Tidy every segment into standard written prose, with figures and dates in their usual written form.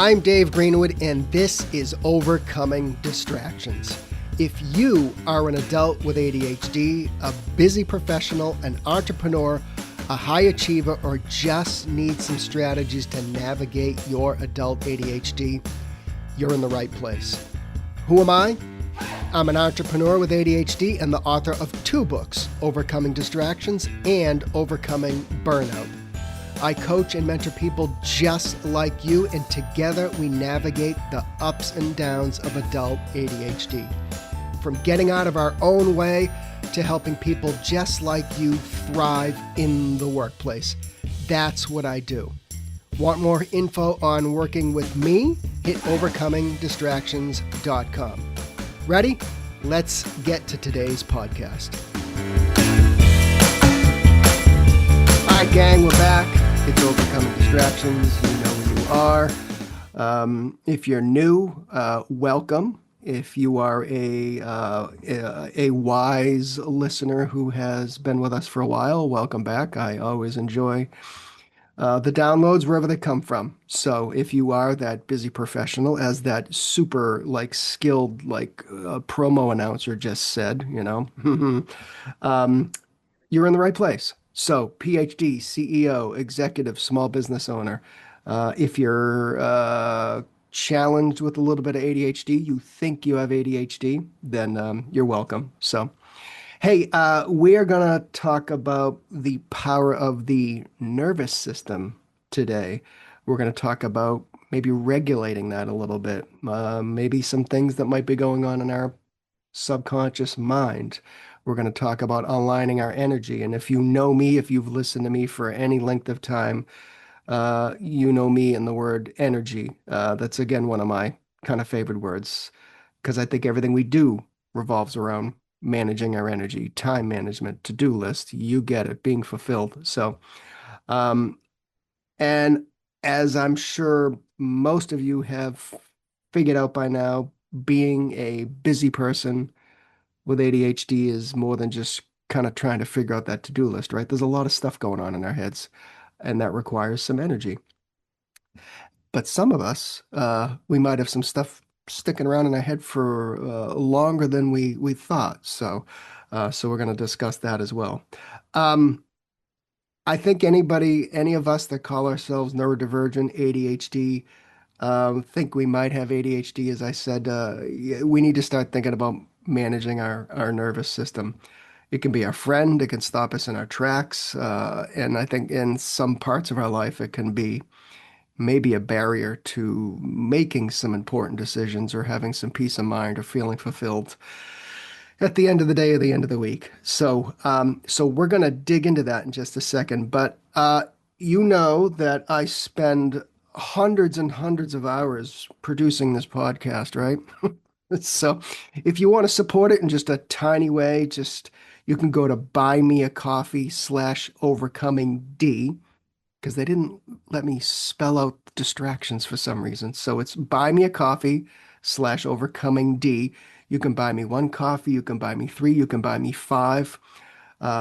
I'm Dave Greenwood, and this is Overcoming Distractions. If you are an adult with ADHD, a busy professional, an entrepreneur, a high achiever, or just need some strategies to navigate your adult ADHD, you're in the right place. Who am I? I'm an entrepreneur with ADHD and the author of 2 books, Overcoming Distractions and Overcoming Burnout. I coach and mentor people just like you, and together we navigate the ups and downs of adult ADHD. From getting out of our own way to helping people just like you thrive in the workplace. That's what I do. Want more info on working with me? Hit overcomingdistractions.com. Ready? Let's get to today's podcast. All right, gang, we're back. It's Overcoming Distractions. You know who you are. If you're new, welcome. If you are a wise listener who has been with us for a while, welcome back. I always enjoy the downloads wherever they come from. So if you are that busy professional, as that super skilled promo announcer just said, you're in the right place. So PhD, CEO, executive, small business owner. If you're challenged with a little bit of ADHD, you think you have ADHD, then you're welcome. So, hey, we are going to talk about the power of the nervous system today. We're going to talk about maybe regulating that a little bit, maybe some things that might be going on in our subconscious mind. We're going to talk about aligning our energy. And if you know me, if you've listened to me for any length of time, you know me and the word energy. That's, again, one of my kind of favorite words, because I think everything we do revolves around managing our energy, time management, to-do list. You get it, being fulfilled. So, and as I'm sure most of you have figured out by now, being a busy person with ADHD is more than just kind of trying to figure out that to-do list, right? There's a lot of stuff going on in our heads, and that requires some energy. But some of us, we might have some stuff sticking around in our head for longer than we thought. So we're going to discuss that as well. I think any of us that call ourselves neurodivergent, ADHD, think we might have ADHD. As I said, we need to start thinking about managing our nervous system. It can be our friend. It can stop us in our tracks. And I think in some parts of our life, it can be maybe a barrier to making some important decisions or having some peace of mind or feeling fulfilled at the end of the day or the end of the week. So we're going to dig into that in just a second. But you know that I spend hundreds and hundreds of hours producing this podcast, right? So if you want to support it in just a tiny way, you can go to buymeacoffee/overcomingd, because they didn't let me spell out distractions for some reason. So it's buymeacoffee/overcomingd. You can buy me 1 coffee, you can buy me 3, you can buy me 5.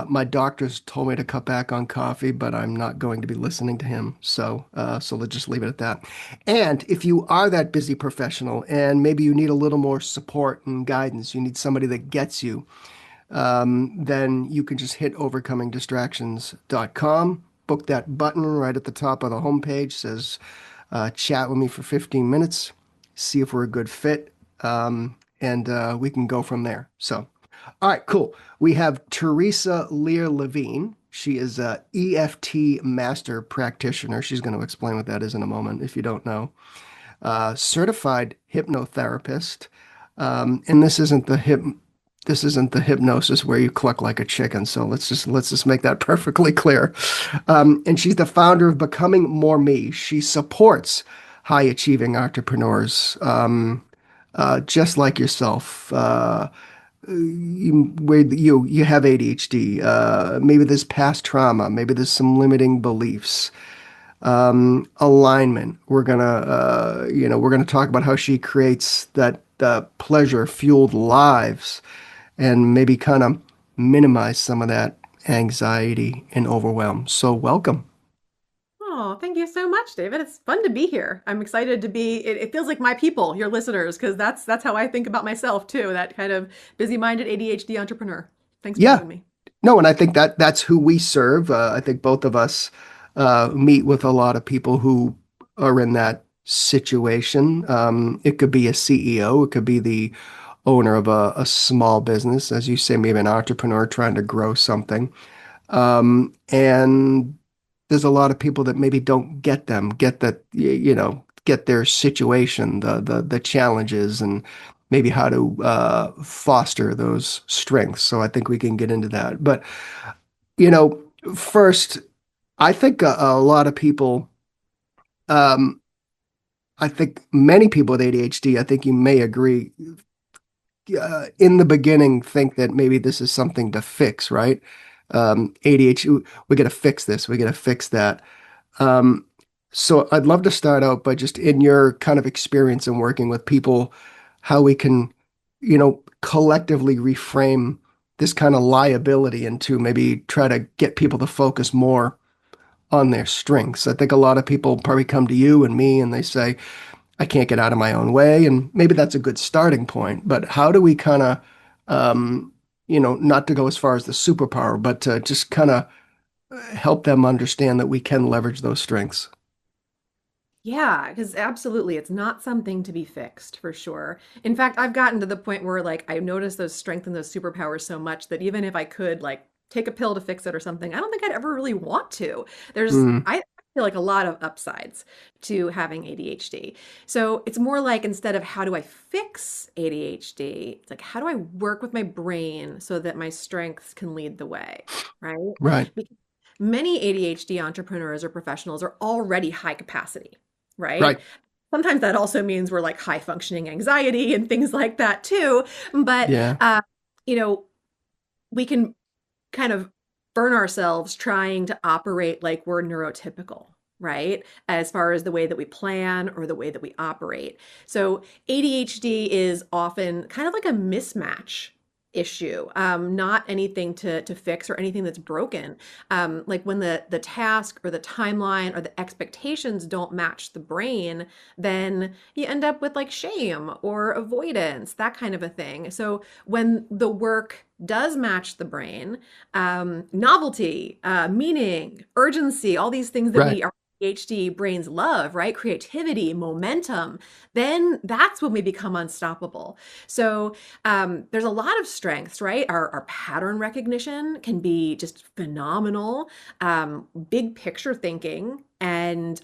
My doctor's told me to cut back on coffee, but I'm not going to be listening to him. So let's just leave it at that. And if you are that busy professional and maybe you need a little more support and guidance, you need somebody that gets you, then you can just hit overcomingdistractions.com. Book that button right at the top of the homepage. Says, chat with me for 15 minutes, see if we're a good fit, and we can go from there. So, all right, cool. We have Theresa Lear Levine. She is a EFT master practitioner. She's going to explain what that is in a moment if you don't know. Certified hypnotherapist. And this isn't the hypnosis where you cluck like a chicken. So let's just make that perfectly clear. And she's the founder of Becoming More Me. She supports high achieving entrepreneurs, just like yourself. You have ADHD, maybe there's past trauma, maybe there's some limiting beliefs, alignment. We're gonna talk about how she creates that pleasure fueled lives, and maybe kind of minimize some of that anxiety and overwhelm. So welcome. Oh, thank you so much, David. It's fun to be here. I'm excited to be. It feels like my people, your listeners, because that's how I think about myself too. That kind of busy-minded ADHD entrepreneur. Thanks for Yeah, having me. no, and I think that that's who we serve. I think both of us meet with a lot of people who are in that situation. It could be a CEO, it could be the owner of a small business, as you say, maybe an entrepreneur trying to grow something. And there's a lot of people that maybe don't get them, get that, get their situation, the challenges, and maybe how to foster those strengths. So I think we can get into that. But, you know, first, I think a lot of people, um, I think many people with ADHD, I think you may agree, in the beginning think that maybe this is something to fix, right? ADHD, we got to fix this, we got to fix that. Um, so I'd love to start out by just in your kind of experience in working with people, how we can, collectively reframe this kind of liability into maybe try to get people to focus more on their strengths. I think a lot of people probably come to you and me and they say, I can't get out of my own way. And maybe that's a good starting point. But how do we kind of, um, not to go as far as the superpower, but to just kind of help them understand that we can leverage those strengths? Yeah, because absolutely, it's not something to be fixed for sure. In fact, I've gotten to the point where like I notice those strengths and those superpowers so much that even if I could like take a pill to fix it or something, I don't think I'd ever really want to. Mm, I feel like a lot of upsides to having ADHD. So it's more like instead of how do I fix ADHD, it's like how do I work with my brain so that my strengths can lead the way, right? right, Because many ADHD entrepreneurs or professionals are already high capacity, right? right. Sometimes that also means we're like high functioning anxiety and things like that too. But, Yeah, you know, we can kind of burn ourselves trying to operate like we're neurotypical, right? As far as the way that we plan or the way that we operate. So ADHD is often kind of like a mismatch issue, not anything to fix or anything that's broken. Like when the task or the timeline or the expectations don't match the brain, then you end up with like shame or avoidance, that kind of a thing. So when the work does match the brain, novelty, meaning, urgency, all these things that right. we our ADHD brains love, right? Creativity, momentum, then that's when we become unstoppable. So there's a lot of strengths, right? Our pattern recognition can be just phenomenal. Big picture thinking and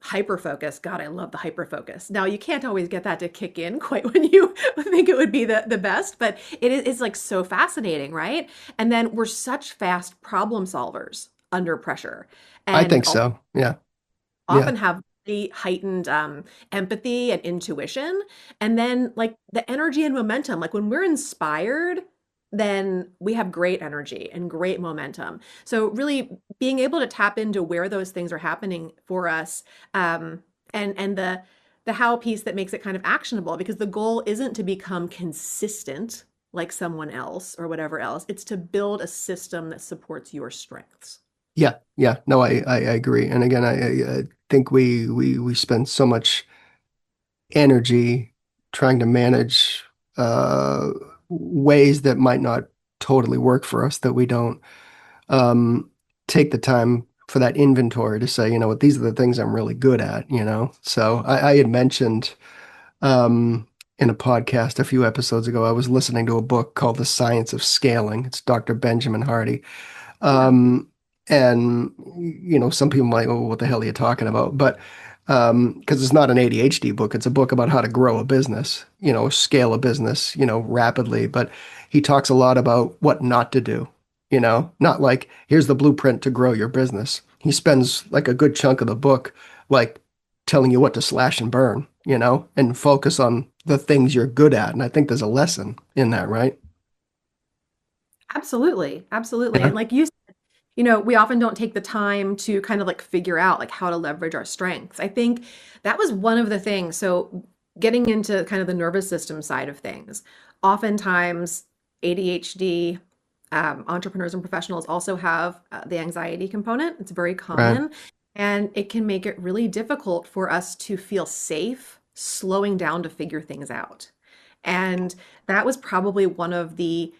hyper focus. God, I love the hyper focus. Now, you can't always get that to kick in quite when you think it would be the best, but it's like so fascinating, right? And then we're such fast problem solvers under pressure I and think so. Yeah, yeah, often have really heightened empathy and intuition. And then, like the energy and momentum, like when we're inspired, then we have great energy and great momentum. So, really being able to tap into where those things are happening for us, and the how piece that makes it kind of actionable, because the goal isn't to become consistent like someone else or whatever else. It's to build a system that supports your strengths. yeah, yeah. No, I agree. And again, I think we spend so much energy trying to manage uh, ways that might not totally work for us that we don't um, take the time for that inventory to say, you know what, these are the things I'm really good at, you know? So I had mentioned in a podcast a few episodes ago, I was listening to a book called The Science of Scaling. It's Dr. Benjamin Hardy. Yeah. Um, and some people might, oh, what the hell are you talking about? But because it's not an ADHD book, it's a book about how to grow a business, scale a business, rapidly. But he talks a lot about what not to do, not like here's the blueprint to grow your business. He spends like a good chunk of the book like telling you what to slash and burn, and focus on the things you're good at. And I think there's a lesson in that, right? Absolutely. Absolutely. Yeah. And like we often don't take the time to kind of like figure out like how to leverage our strengths. I think that was one of the things. So getting into kind of the nervous system side of things, oftentimes ADHD entrepreneurs and professionals also have the anxiety component. It's very Right. common. And it can make it really difficult for us to feel safe slowing down to figure things out. And that was probably one of the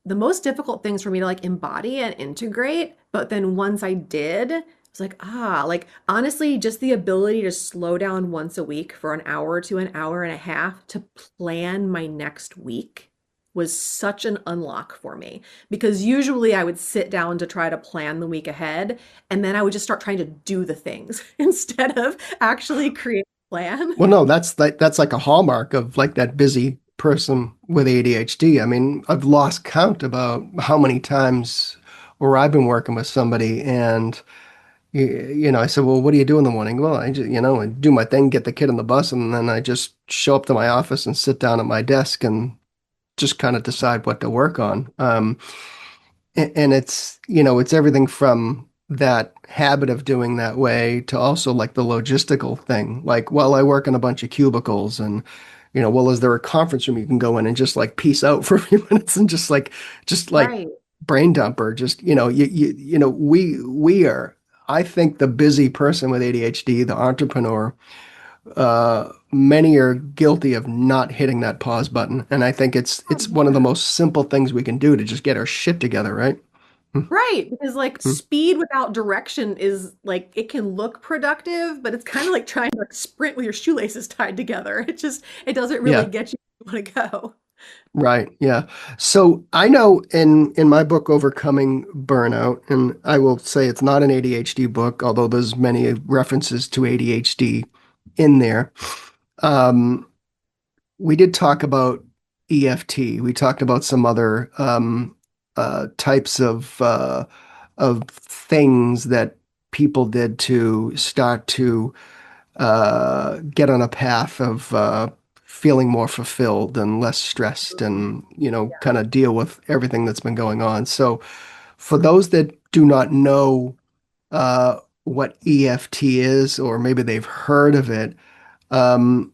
most difficult things for me to like embody and integrate. But then once I did, it's like, like honestly, just the ability to slow down once a week for an hour to an hour and a half to plan my next week was such an unlock for me. Because usually I would sit down to try to plan the week ahead, and then I would just start trying to do the things instead of actually create a plan. Well, no, that's like a hallmark of like that busy person with ADHD. I mean, I've lost count about how many times where I've been working with somebody and I said, well, what do you do in the morning? Well, I just, I do my thing, get the kid on the bus, and then I just show up to my office and sit down at my desk and just kind of decide what to work on. And it's everything from that habit of doing that way to also like the logistical thing. Like, well, I work in a bunch of cubicles and, well, is there a conference room you can go in and just like peace out for a few minutes and just like Right. brain dump or just, we are, I think the busy person with ADHD, the entrepreneur, many are guilty of not hitting that pause button. And I think Oh, it's one of the yeah. most simple things we can do to just get our shit together, right? Right, because like Mhm. speed without direction is like it can look productive, but it's kind of like trying to like, sprint with your shoelaces tied together. It doesn't really Yeah, get you where you want to go. right. Yeah. So I know in my book Overcoming Burnout, and I will say it's not an ADHD book, although there's many references to ADHD in there. Um, we did talk about EFT. We talked about some other types of things that people did to start to get on a path of feeling more fulfilled and less stressed Mhm. and, kind of deal with everything that's been going on. So, for those that do not know what EFT is, or maybe they've heard of it, um,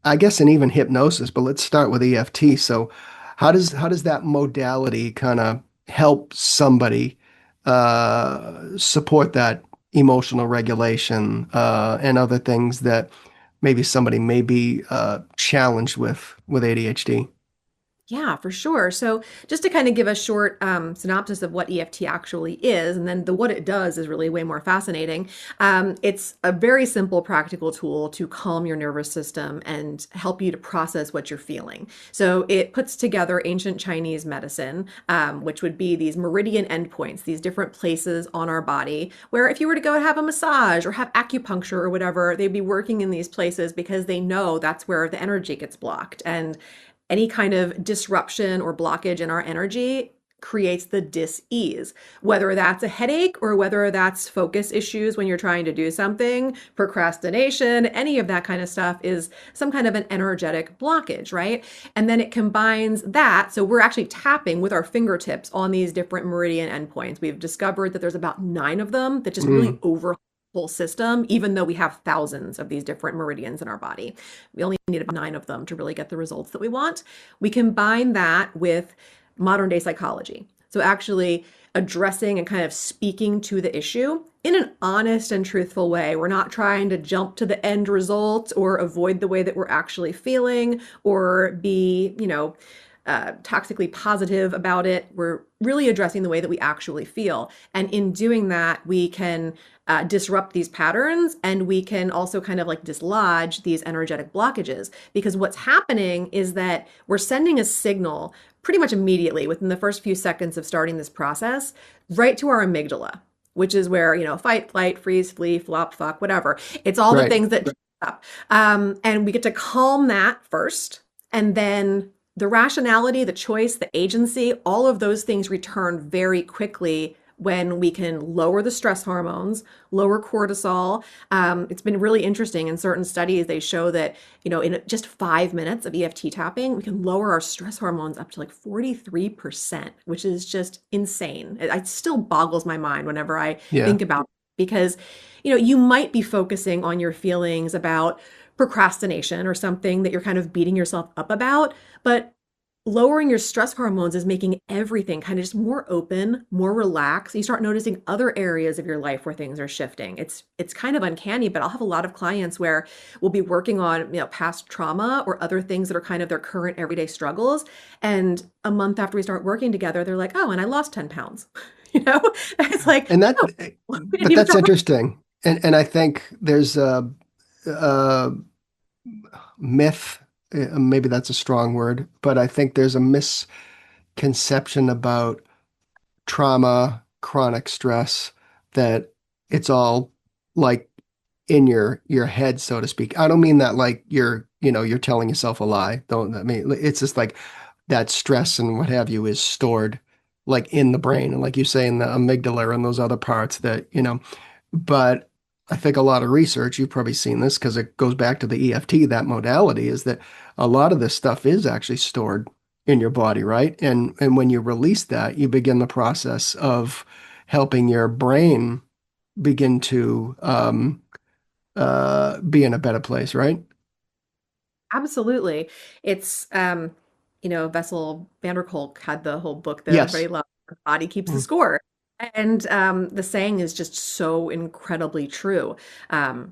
I guess, and even hypnosis, but let's start with EFT. So, how does that modality kind of help somebody support that emotional regulation and other things that maybe somebody may be challenged with ADHD? Yeah, for sure. So, just to kind of give a short synopsis of what EFT actually is, and then the what it does is really way more fascinating. It's a very simple, practical tool to calm your nervous system and help you to process what you're feeling. So, it puts together ancient Chinese medicine, which would be these meridian endpoints, these different places on our body where if you were to go have a massage or have acupuncture or whatever, they'd be working in these places because they know that's where the energy gets blocked. And any kind of disruption or blockage in our energy creates the dis-ease, whether that's a headache or whether that's focus issues when you're trying to do something, procrastination, any of that kind of stuff is some kind of an energetic blockage, right? And then it combines that. So we're actually tapping with our fingertips on these different meridian endpoints. We've discovered that there's about 9 of them that just really Mm, overhaul the whole system, even though we have thousands of these different meridians in our body. We only need about 9 of them to really get the results that we want. We combine that with modern day psychology. So, actually addressing and kind of speaking to the issue in an honest and truthful way. We're not trying to jump to the end result or avoid the way that we're actually feeling or be, toxically positive about it. We're really addressing the way that we actually feel. And in doing that, we can disrupt these patterns and we can also kind of like dislodge these energetic blockages. Because what's happening is that we're sending a signal pretty much immediately within the first few seconds of starting this process right to our amygdala, which is where, fight, flight, freeze, flee, flop, fuck, whatever. It's all the right. things that up. And we get to calm that first. And then the rationality, the choice, the agency, all of those things return very quickly when we can lower the stress hormones, lower cortisol. It's been really interesting. In certain studies, they show that, in just 5 minutes of EFT tapping, we can lower our stress hormones up to like 43%, which is just insane. It still boggles my mind whenever I Yeah. think about it because, you might be focusing on your feelings about procrastination or something that you're kind of beating yourself up about. But lowering your stress hormones is making everything kind of just more open, more relaxed. You start noticing other areas of your life where things are shifting. It's kind of uncanny, but I'll have a lot of clients where we'll be working on, past trauma or other things that are kind of their current everyday struggles. And a month after we start working together, they're like, "Oh, and I lost 10 pounds." You know? It's like, And that, "Oh, we didn't but even that's start working." interesting. And I think there's a myth, maybe that's a strong word, but I think there's a misconception about trauma, chronic stress, that it's all like in your head, so to speak. I don't mean that like you're telling yourself a lie. Don't I mean it's just like that stress and what have you is stored like in the brain and like you say in the amygdala and those other parts that. But I think a lot of research, you've probably seen this because it goes back to the EFT, that modality, is that a lot of this stuff is actually stored in your body, right? And when you release that, you begin the process of helping your brain begin to be in a better place, right? Absolutely. It's Vessel van der Kolk had the whole book that Yes. everybody loves, "The Body Keeps the Mm. Score." And the saying is just so incredibly true.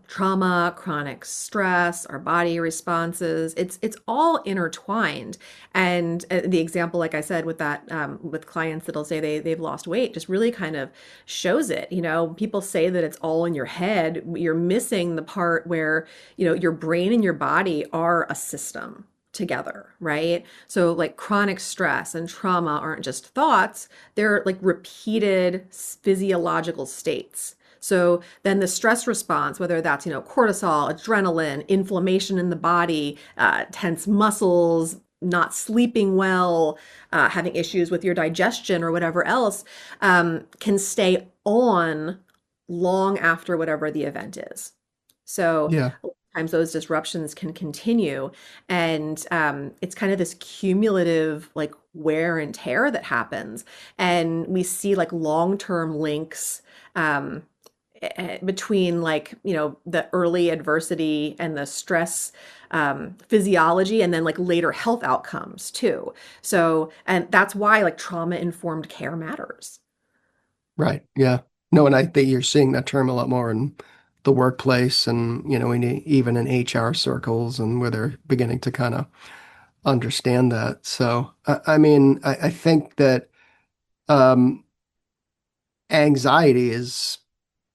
Trauma, chronic stress, our body responses, it's all intertwined. And the example, like I said, with that with clients that'll say they've lost weight, just really kind of shows it. People say that it's all in your head. You're missing the part where your brain and your body are a system together, right? So like chronic stress and trauma aren't just thoughts, they're like repeated physiological states. So then the stress response, whether that's, cortisol, adrenaline, inflammation in the body, tense muscles, not sleeping well, having issues with your digestion or whatever else, can stay on long after whatever the event is. So Yeah. a lot of times those disruptions can continue, and it's kind of this cumulative like wear and tear that happens, and we see like long-term links um, between like the early adversity and the stress physiology, and then like later health outcomes too. So, and that's why like trauma-informed care matters. Right. Yeah. No, and I think you're seeing that term a lot more in the workplace and even in HR circles and where they're beginning to kind of understand that. So, I mean, I think that um, anxiety is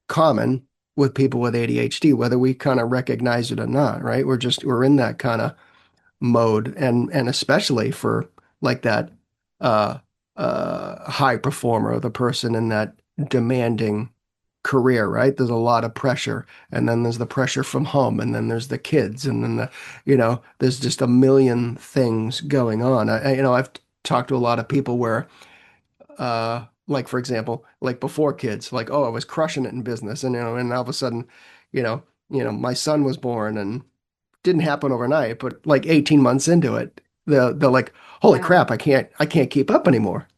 common with people with ADHD, whether we kind of recognize it or not, right? We're in that kind of mode, and especially for like that uh high performer, the person in that demanding career, right? There's a lot of pressure, and then there's the pressure from home, and then there's the kids, and then there's just a million things going on. I've talked to a lot of people where like for example, like before kids, like, oh, I was crushing it in business, and all of a sudden, my son was born, and didn't happen overnight, but like 18 months into it, they're like, holy Yeah. crap, I can't keep up anymore.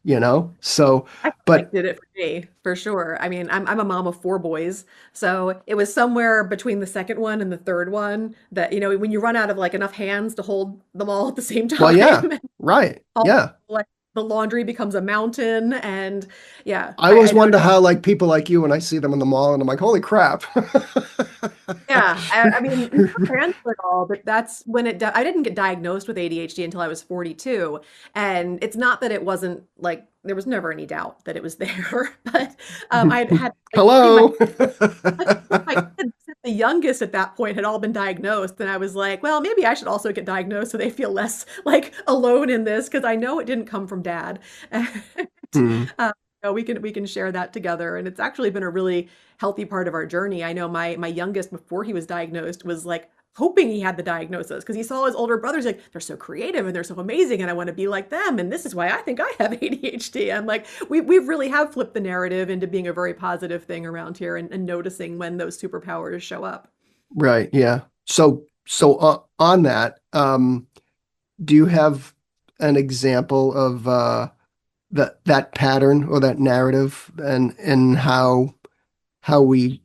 So, I feel like but did it for me, for sure. I mean, I'm a mom of four boys, so it was somewhere between the second one and the third one that, when you run out of like enough hands to hold them all at the same well, yeah, time, right. all Yeah. like the laundry becomes a mountain, and yeah, I I always know. wonder how like people like you, when I see them in the mall and I'm like, holy crap. Yeah, I mean, you never handle it all, but that's when I didn't get diagnosed with ADHD until I was 42, and it's not that it wasn't like there was never any doubt that it was there, but I'd had like three of Hello. my kids, the youngest at that point, had all been diagnosed, and I was like, well, maybe I should also get diagnosed so they feel less like alone in this because I know it didn't come from dad. And, Hmm. we can share that together, and it's actually been a really healthy part of our journey. I know my youngest before he was diagnosed was like hoping he had the diagnosis because he saw his older brothers like they're so creative and they're so amazing and I want to be like them and this is why I think I have ADHD. I'm like we really have flipped the narrative into being a very positive thing around here, and noticing when those superpowers show up. Right. Yeah. So on that, do you have an example of that pattern or that narrative, and how we,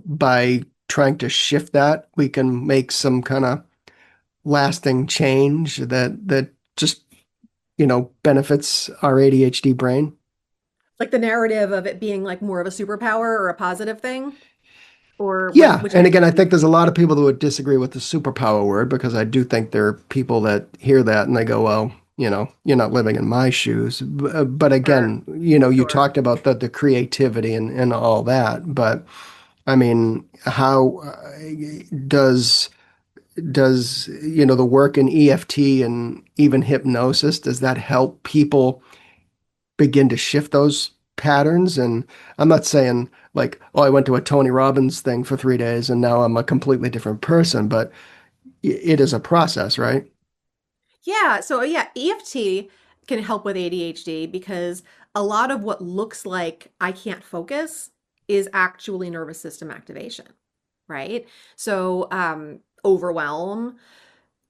by trying to shift that, we can make some kind of lasting change that just benefits our ADHD brain. Like the narrative of it being like more of a superpower or a positive thing, or what? Yeah. Which And idea again, I do you think there's a lot of people that would disagree with the superpower word because I do think there are people that hear that and they go, well, you're not living in my shoes. But prefer? again, you Sure. talked about the creativity and all that. But I mean, how does the work in EFT and even hypnosis, does that help people begin to shift those patterns? And I'm not saying like, oh, I went to a Tony Robbins thing for 3 days and now I'm a completely different person, but it is a process, right? Yeah. So yeah, EFT can help with ADHD because a lot of what looks like I can't focus is actually nervous system activation, right? So overwhelm,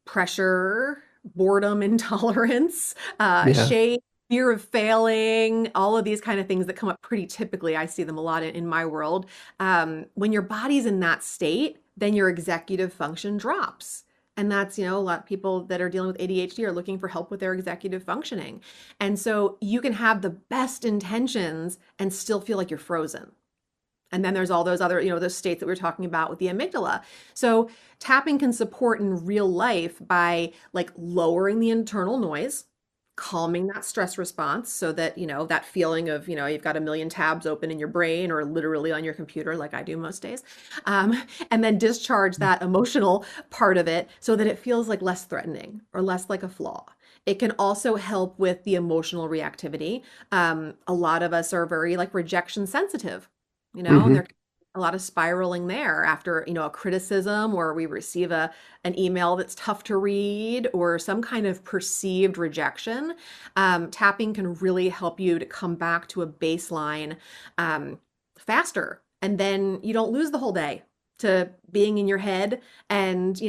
pressure, boredom intolerance, Yeah. shame, fear of failing, all of these kind of things that come up pretty typically. I see them a lot in my world. When your body's in that state, then your executive function drops. And that's, a lot of people that are dealing with ADHD are looking for help with their executive functioning. And so you can have the best intentions and still feel like you're frozen. And then there's all those other, those states that we were talking about with the amygdala. So tapping can support in real life by like lowering the internal noise, calming that stress response so that, that feeling of, you've got a million tabs open in your brain or literally on your computer, like I do most days. And then discharge that emotional part of it so that it feels like less threatening or less like a flaw. It can also help with the emotional reactivity. A lot of us are very like rejection sensitive, and Hmm. there a lot of spiraling there after, a criticism or we receive an email that's tough to read or some kind of perceived rejection. Tapping can really help you to come back to a baseline faster. And then you don't lose the whole day to being in your head and,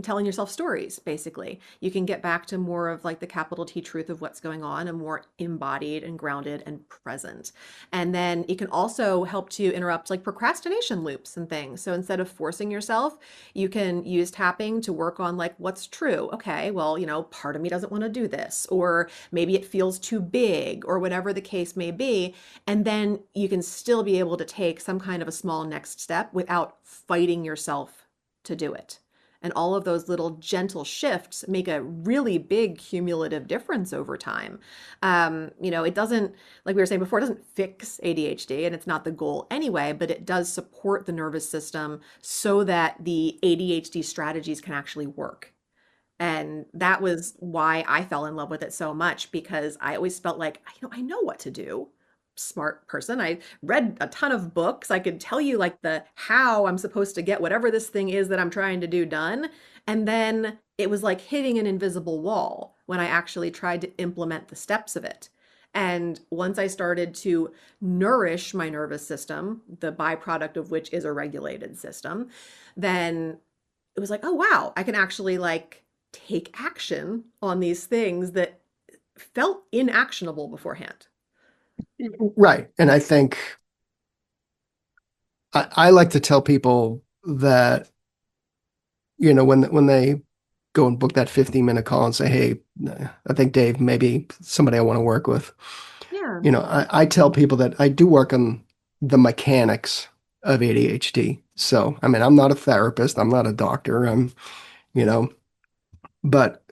telling yourself stories, basically. You can get back to more of like the capital T truth of what's going on and more embodied and grounded and present. And then it can also help to interrupt like procrastination loops and things. So instead of forcing yourself, you can use tapping to work on like what's true. Okay, well, part of me doesn't want to do this, or maybe it feels too big, or whatever the case may be. And then you can still be able to take some kind of a small next step without fighting yourself to do it. And all of those little gentle shifts make a really big cumulative difference over time. It doesn't, like we were saying before, it doesn't fix ADHD and it's not the goal anyway, but it does support the nervous system so that the ADHD strategies can actually work. And that was why I fell in love with it so much because I always felt like, I know what to do. Smart person. I read a ton of books. I could tell you like the how I'm supposed to get whatever this thing is that I'm trying to do done. And then it was like hitting an invisible wall when I actually tried to implement the steps of it. And once I started to nourish my nervous system, the byproduct of which is a regulated system, then it was like, oh wow, I can actually like take action on these things that felt inactionable beforehand. Right. And I think I like to tell people that, when they go and book that 15-minute call and say, hey, I think Dave, maybe somebody I want to work with. Yeah. I tell people that I do work on the mechanics of ADHD. So, I mean, I'm not a therapist, I'm not a doctor, you know, but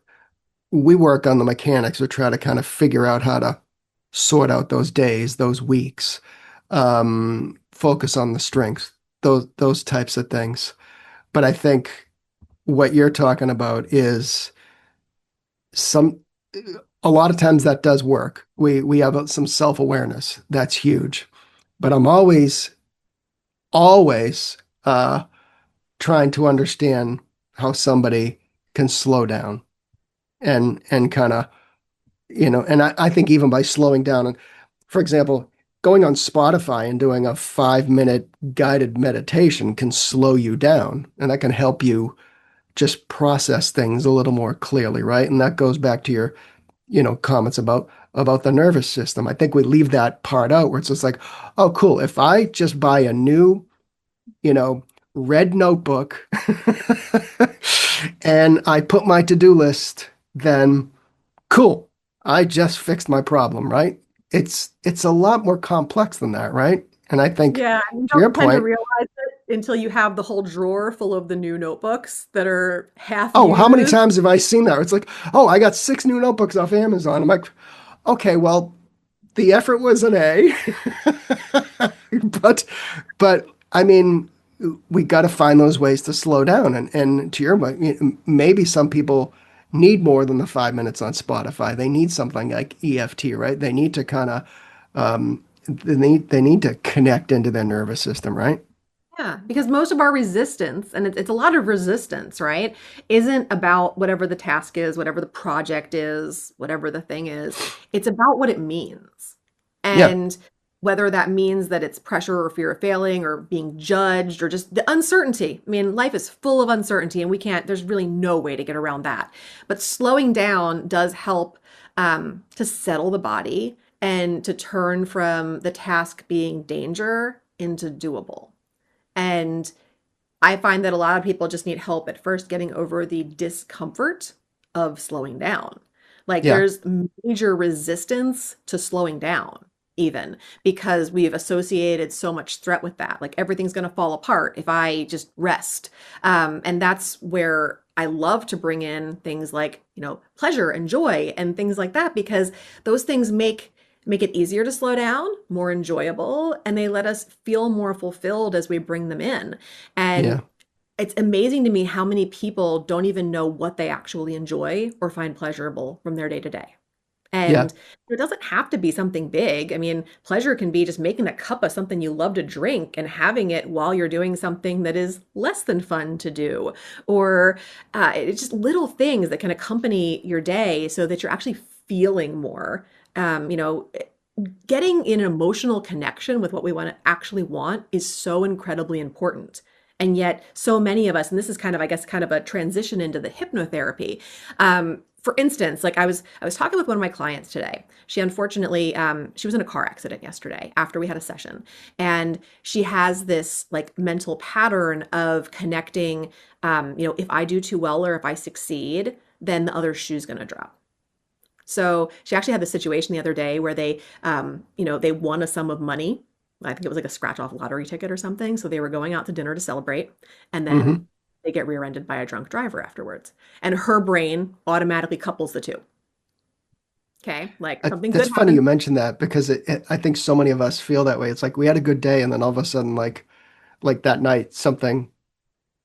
we work on the mechanics or try to kind of figure out how to sort out those days, those weeks, focus on the strengths, those types of things. But I think what you're talking about is some a lot of times that does work. We have some self-awareness. That's huge. But I'm always trying to understand how somebody can slow down and kind of, and I think even by slowing down, and for example, going on Spotify and doing a 5-minute guided meditation can slow you down and that can help you just process things a little more clearly, right? And that goes back to your, comments about the nervous system. I think we leave that part out where it's just like, oh, cool. If I just buy a new, you know, red notebook and I put my to-do list, then cool. I just fixed my problem, right? It's a lot more complex than that, right? And I think Yeah, and you to your don't tend to point, realize it until you have the whole drawer full of the new notebooks that are half oh, how many used. times have I seen that? It's like, oh, I got 6 new notebooks off Amazon. I'm like, okay, well, the effort was an A, but but I mean, we got to find those ways to slow down. And to your point, maybe some people need more than the 5 minutes on Spotify. They need something like EFT, right? They need to kind of they need to connect into their nervous system, right? Yeah, because most of our resistance, and it's a lot of resistance, right, isn't about whatever the task is, whatever the project is, whatever the thing is. It's about what it means. Yeah, And whether that means that it's pressure or fear of failing or being judged or just the uncertainty. I mean, life is full of uncertainty and we can't, there's really no way to get around that. But slowing down does help to settle the body and to turn from the task being danger into doable. And I find that a lot of people just need help at first getting over the discomfort of slowing down. Like yeah, there's major resistance to slowing down, even because we've associated so much threat with that. Like everything's going to fall apart if I just rest. And that's where I love to bring in things like, pleasure and joy and things like that, because those things make it easier to slow down, more enjoyable, and they let us feel more fulfilled as we bring them in. yeah, And it's amazing to me how many people don't even know what they actually enjoy or find pleasurable from their day to day. yeah, And it doesn't have to be something big. I mean, pleasure can be just making a cup of something you love to drink and having it while you're doing something that is less than fun to do. Or it's just little things that can accompany your day so that you're actually feeling more. Getting in an emotional connection with what we want to actually want is so incredibly important. And yet, so many of us, and this is kind of, I guess, kind of a transition into the hypnotherapy. For instance, like I was talking with one of my clients today. She unfortunately, she was in a car accident yesterday after we had a session, and she has this like mental pattern of connecting. If I do too well or if I succeed, then the other shoe's going to drop. So she actually had this situation the other day where they won a sum of money. I think it was like a scratch off lottery ticket or something. So they were going out to dinner to celebrate, and then hmm they get rear-ended by a drunk driver afterwards. And her brain automatically couples the two. Okay, like something That's good funny happened. you mentioned that because I think so many of us feel that way. It's like we had a good day, and then all of a sudden, like that night, something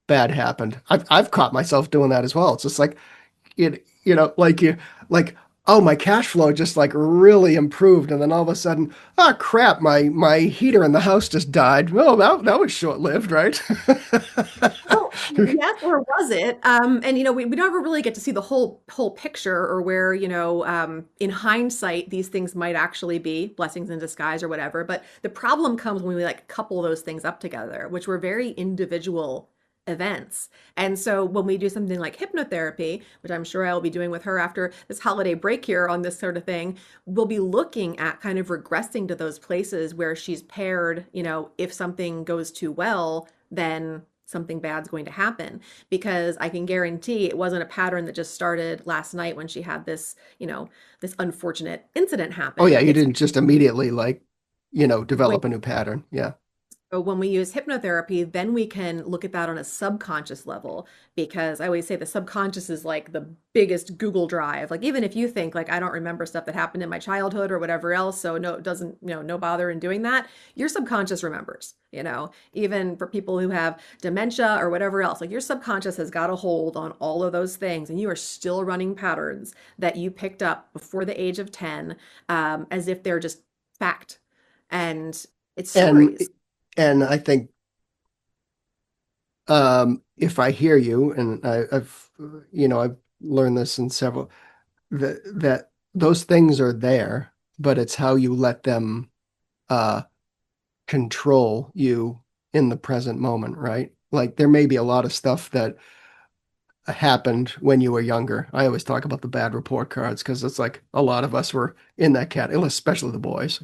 bad happened. I've caught myself doing that as well. It's just like like like oh, my cash flow just like really improved, and then all of a sudden, oh crap, my heater in the house just died. Well, that was short lived, right? Well, yes, or was it? And we never really get to see the whole picture or where, in hindsight, these things might actually be blessings in disguise or whatever. But the problem comes when we like couple those things up together, which were very individual events. And so when we do something like hypnotherapy, which I'm sure I'll be doing with her after this holiday break here on this sort of thing, we'll be looking at kind of regressing to those places where she's paired, if something goes too well, then something bad's going to happen, because I can guarantee it wasn't a pattern that just started last night when she had this unfortunate incident Oh yeah, happen. you It's didn't just immediately way develop a new pattern. Yeah. So when we use hypnotherapy, then we can look at that on a subconscious level, because I always say the subconscious is like the biggest Google Drive. Like even if you think like I don't remember stuff that happened in my childhood or whatever else, so no, it doesn't, no bother in doing that. Your subconscious remembers, even for people who have dementia or whatever else. Like your subconscious has got a hold on all of those things, and you are still running patterns that you picked up before the age of 10, as if they're just fact. And it's And stories. and I think if I hear you, and I've learned this in several that those things are there, but it's how you let them uh control you in the present moment, right? Like there may be a lot of stuff that happened when you were younger. I always talk about the bad report cards because it's like a lot of us were in that category, especially the boys.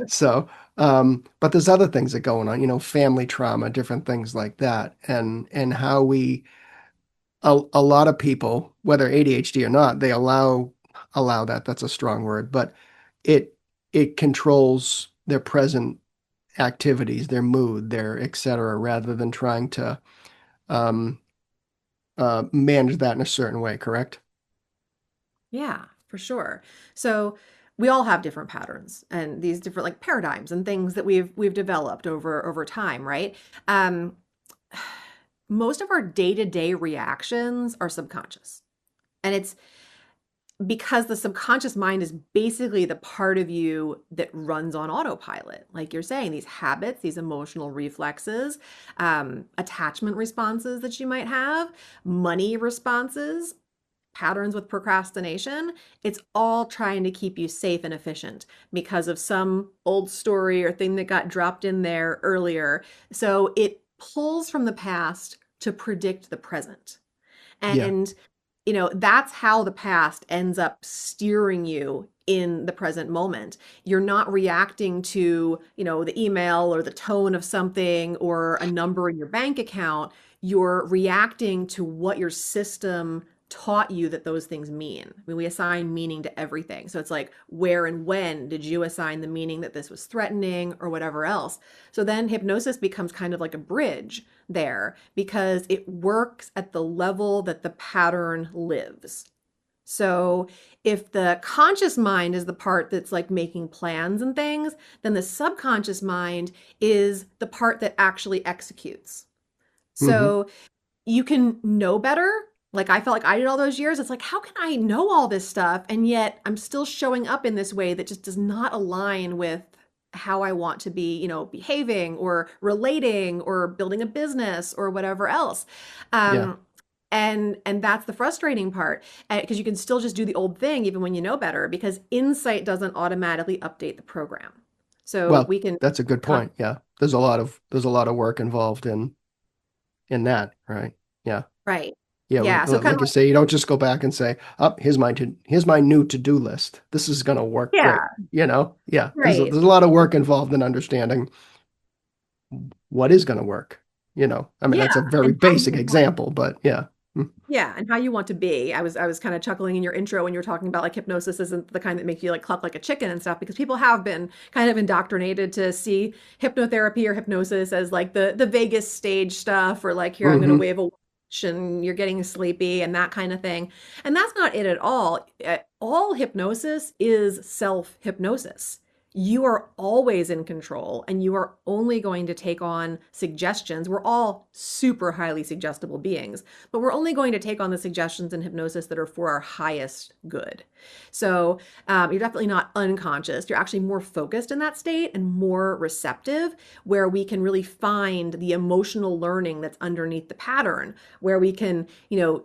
So, but there's other things that going on, family trauma, different things like that, and how a lot of people, whether ADHD or not, they allow allow that. That's a strong word, but it it controls their present activities, their mood, their et cetera, rather than trying to um, manage that in a certain way, correct? Yeah, for sure. So we all have different patterns and these different like paradigms and things that we've developed over time, right? Um, most of our day-to-day reactions are subconscious. And it's because the subconscious mind is basically the part of you that runs on autopilot. Like you're saying, these habits, these emotional reflexes, attachment responses that you might have, money responses, patterns with procrastination, it's all trying to keep you safe and efficient because of some old story or thing that got dropped in there earlier. So it pulls from the past to predict the present. Yeah. And, that's how the past ends up steering you in the present moment. You're not reacting to, the email or the tone of something or a number in your bank account. You're reacting to what your system taught you that those things mean. I mean, we assign meaning to everything. So it's like, where and when did you assign the meaning that this was threatening or whatever else? So then hypnosis becomes kind of like a bridge there because it works at the level that the pattern lives. So if the conscious mind is the part that's like making plans and things, then the subconscious mind is the part that actually executes. Hmm. So you can know better. Like I felt like I did all those years. It's like, how can I know all this stuff? And yet I'm still showing up in this way that just does not align with how I want to be, behaving or relating or building a business or whatever else. Yeah. Um, and that's the frustrating part because you can still just do the old thing even when you know better because insight doesn't automatically update the program. So Well, we can that's a good point. Yeah. There's a lot of work involved in that, right? Yeah. right. Yeah, Yeah. So kind like of you like, say, you don't just go back and say, "Up, here's my new to-do list. This is gonna work great." yeah, Yeah. right. There's a lot of work involved in understanding what is gonna work. I mean, Yeah. that's a very And how basic you want example, but yeah. Mm, Yeah, and how you want to be. I was kind of chuckling in your intro when you were talking about like hypnosis isn't the kind that makes you like cluck like a chicken and stuff because people have been kind of indoctrinated to see hypnotherapy or hypnosis as like the Vegas stage stuff or like here I'm going to hmm. wave a witch and you're getting sleepy and that kind of thing. And that's not it at all. All hypnosis is self-hypnosis. You are always in control and you are only going to take on suggestions. We're all super highly suggestible beings, but we're only going to take on the suggestions in hypnosis that are for our highest good. So you're definitely not unconscious. You're actually more focused in that state and more receptive, where we can really find the emotional learning that's underneath the pattern, where we can,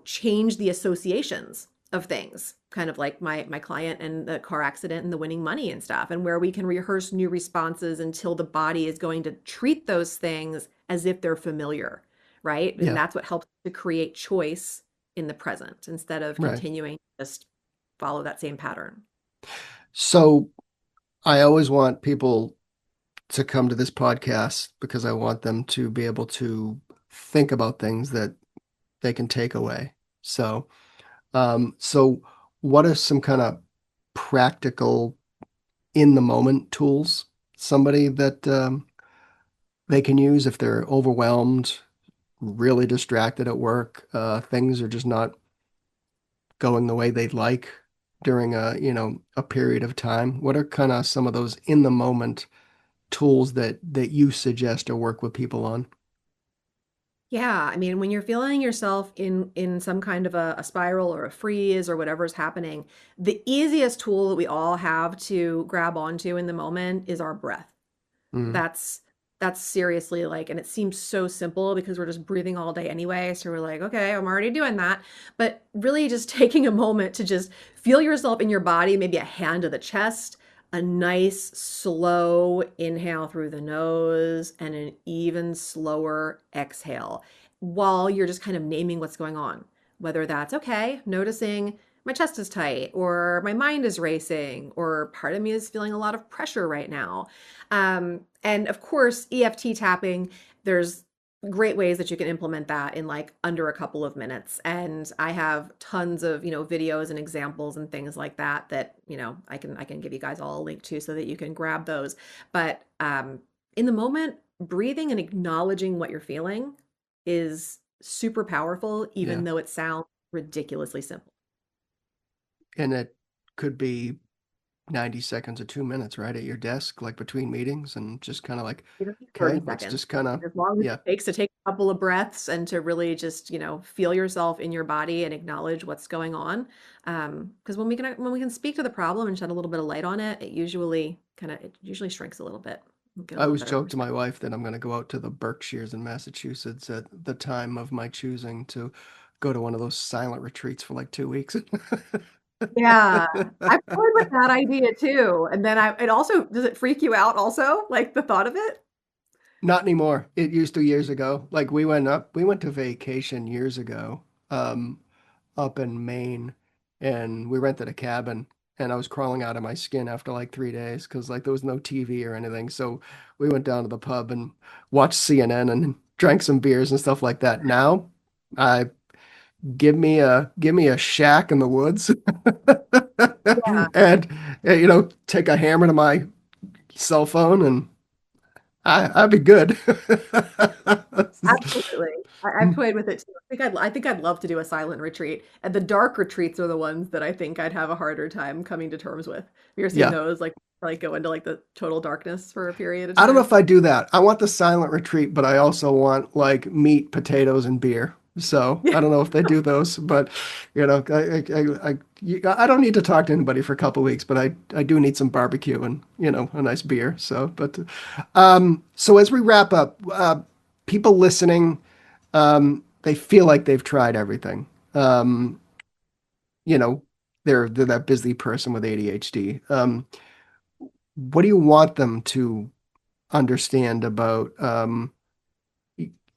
change the associations of things kind of like my client and the car accident and the winning money and stuff, and where we can rehearse new responses until the body is going to treat those things as if they're familiar, right? And Yeah, that's what helps to create choice in the present instead of right. continuing to just follow that same pattern. So I always want people to come to this podcast because I want them to be able to think about things that they can take away. So what are some kind of practical in the moment tools somebody that they can use if they're overwhelmed, really distracted at work, things are just not going the way they'd like during a period of time? What are kind of some of those in the moment tools that you suggest or work with people on? Yeah, I mean, when you're feeling yourself in some kind of a spiral or a freeze or whatever's happening, the easiest tool that we all have to grab onto in the moment is our breath. Mm, That's that's seriously like, and it seems so simple because we're just breathing all day anyway. So we're like, okay, I'm already doing that. But really just taking a moment to just feel yourself in your body, maybe a hand to the chest, a nice slow inhale through the nose, and an even slower exhale while you're just kind of naming what's going on. Whether that's okay, noticing my chest is tight, or my mind is racing, or part of me is feeling a lot of pressure right now. And of course, EFT tapping, there's great ways that you can implement that in like under a couple of minutes. And I have tons of, videos and examples and things like that that, I can give you guys all a link to so that you can grab those. But in the moment, breathing and acknowledging what you're feeling is super powerful, Yeah. even though it sounds ridiculously simple. And it could be 90 seconds or 2 minutes, right, at your desk, like between meetings, and just kind of like, You don't need okay, 30 let's seconds. just kind of, As long as yeah. it takes to take a couple of breaths and to really just, feel yourself in your body and acknowledge what's going on. Because when we can speak to the problem and shed a little bit of light on it, it usually shrinks a little bit. Get a I little always better joke to my perspective. wife that I'm going to go out to the Berkshires in Massachusetts at the time of my choosing to go to one of those silent retreats for like 2 weeks. Yeah, I've toyed with that idea too. And then it also, does it freak you out also? Like the thought of it? Not anymore. It used to years ago. Like we went to vacation years ago, um, up in Maine, and we rented a cabin, and I was crawling out of my skin after like 3 days because like there was no TV or anything. So we went down to the pub and watched CNN and drank some beers and stuff like that. Now, I give me a shack in the woods Yeah, and take a hammer to my cell phone and I'd be good. absolutely. I've toyed with it too. I think I'd love to do a silent retreat. And the dark retreats are the ones that I think I'd have a harder time coming to terms with. Have you ever seen Yeah. those? Like go into like the total darkness for a period of I don't know time. if I do that. I want the silent retreat, but I also want like meat, potatoes, and beer. So I don't know if they do those, but I don't need to talk to anybody for a couple of weeks, but I do need some barbecue and a nice beer. So, but so as we wrap up, people listening, they feel like they've tried everything. Um, you know, they're that busy person with ADHD. What do you want them to understand about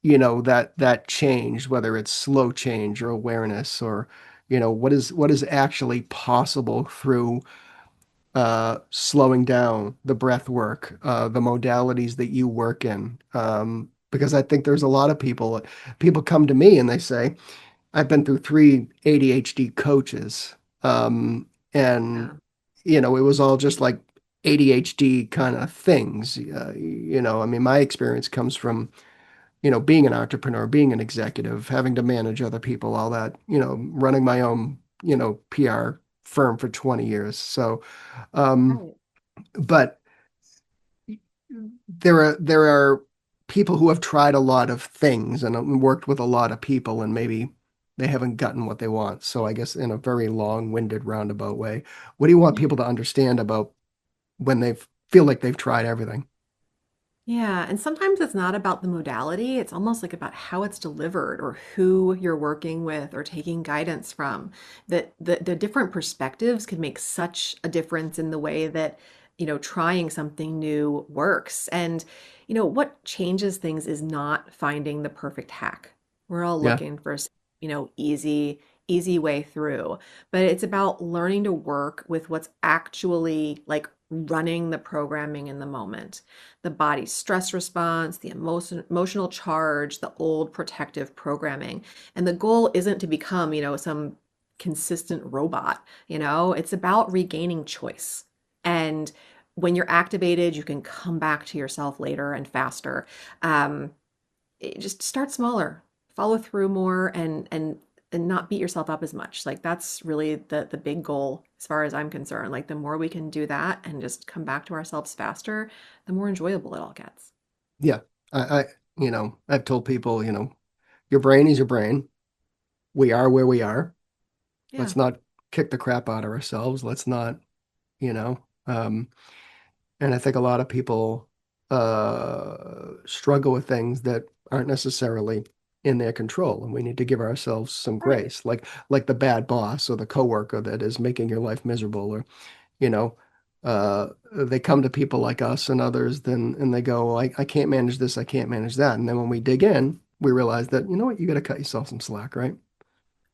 that change, whether it's slow change or awareness, or what is actually possible through slowing down, the breath work, the modalities that you work in, because I think there's a lot of people come to me and they say, I've been through three ADHD coaches, and Yeah. it was all just like ADHD kind of things. I mean, my experience comes from being an entrepreneur, being an executive, having to manage other people, all that, running my own, PR firm for 20 years. So, um, Right. but there are people who have tried a lot of things and worked with a lot of people, and maybe they haven't gotten what they want. So I guess in a very long-winded roundabout way, what do you want Yeah. people to understand about when they feel like they've tried everything? Yeah, and sometimes it's not about the modality, it's almost like about how it's delivered or who you're working with or taking guidance from. That the different perspectives can make such a difference in the way that, trying something new works. And, what changes things is not finding the perfect hack. We're all Yeah, looking for, easy way through, but it's about learning to work with what's actually like running the programming in the moment, the body's stress response, the emotional charge, the old protective programming. And the goal isn't to become, some consistent robot, it's about regaining choice. And when you're activated, you can come back to yourself later and faster. Um, just start smaller, follow through more, and not beat yourself up as much. Like that's really the big goal as far as I'm concerned. Like the more we can do that and just come back to ourselves faster, the more enjoyable it all gets. yeah. I've told people, your brain is your brain. We are where we are. Yeah. Let's not kick the crap out of ourselves. Let's not, you know. And I think a lot of people struggle with things that aren't necessarily in their control, and we need to give ourselves some Right. grace, like the bad boss or the coworker that is making your life miserable, or you know, they come to people like us and others, then and they go, well, I can't manage this, I can't manage that, and then when we dig in, we realize that you know what, you got to cut yourself some slack, right?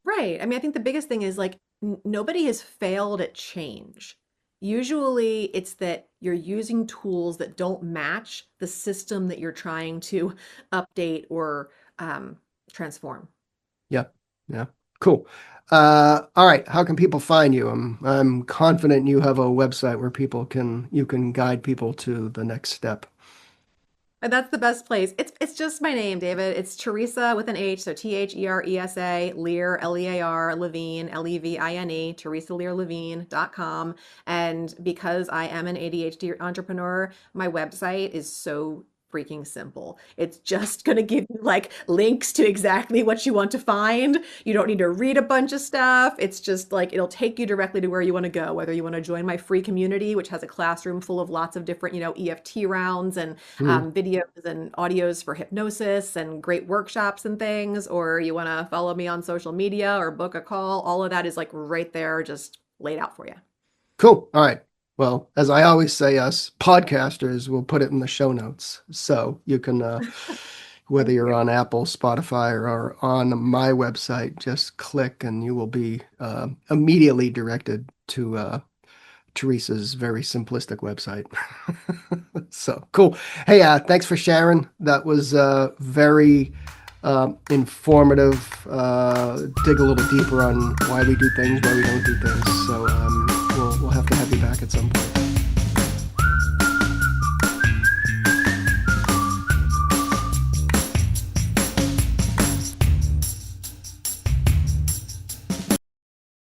Right. I mean, I think the biggest thing is like nobody has failed at change. Usually it's that you're using tools that don't match the system that you're trying to update or transform. Yeah. Yeah. Cool. All right. How can people find you? I'm confident you have a website where you can guide people to the next step. And that's the best place. It's just my name, David. It's Teresa with an H, so Theresa, Lear, Lear, Levine, Levine, TeresaLearLevine.com. And because I am an ADHD entrepreneur, my website is so freaking simple. It's just going to give you like links to exactly what you want to find. You don't need to read a bunch of stuff. It's just like it'll take you directly to where you want to go, whether you want to join my free community, which has a classroom full of lots of different, EFT rounds and Mhm. videos and audios for hypnosis and great workshops and things, or you want to follow me on social media or book a call, all of that is like right there, just laid out for you. Cool. All right. Well, as I always say, us podcasters will put it in the show notes. So you can, whether Thank you're you. on Apple, Spotify, or on my website, just click and you will be immediately directed to Teresa's very simplistic website. So cool. Hey, thanks for sharing. That was very informative. Dig a little deeper on why we do things, why we don't do things. So we'll have to have you back at some point.